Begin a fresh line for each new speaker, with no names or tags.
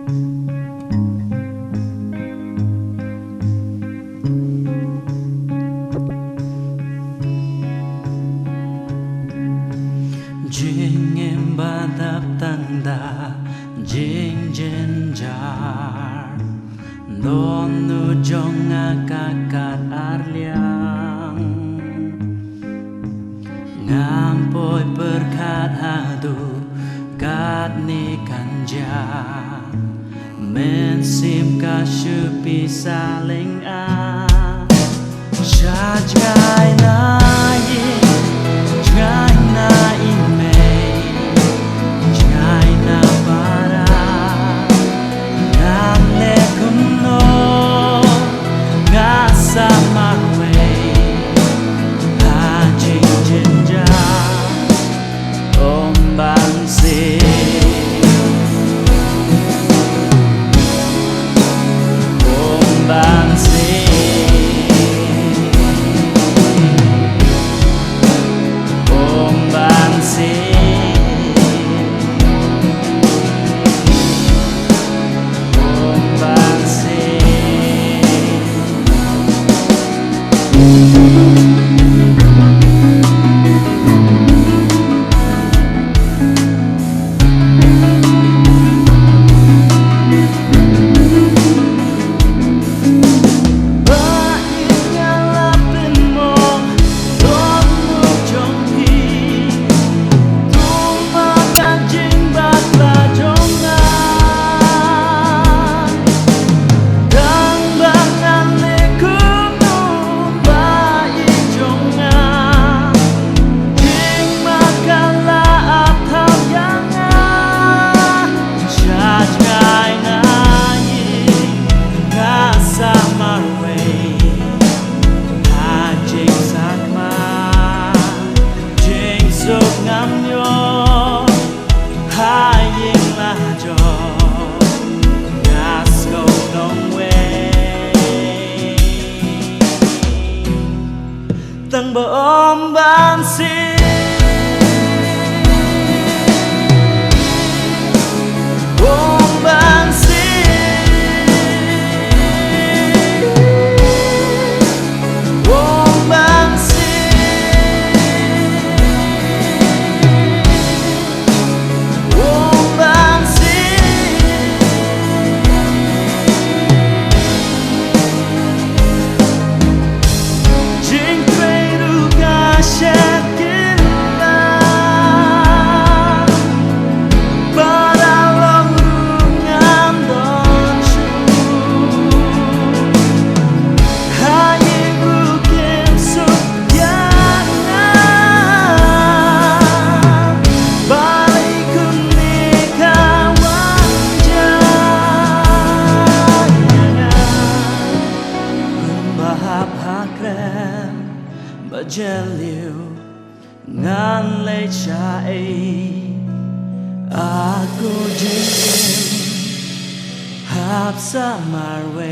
Jing em ba đáp tăng đà jing jen jar don nu jong akakat arliang ngampoi berkat hadu kat ni kanja men sim kasyupi saling a shajai na yi jai na imei jai na para ngam le kuno ngasa marwe ha jing jinja om bang si om bang si Tầng bờ ôm ban xin ôm ban xin ôm ban xin ôm ban xin chính Bajeliu ngan le chai aku jingin hap samarwe.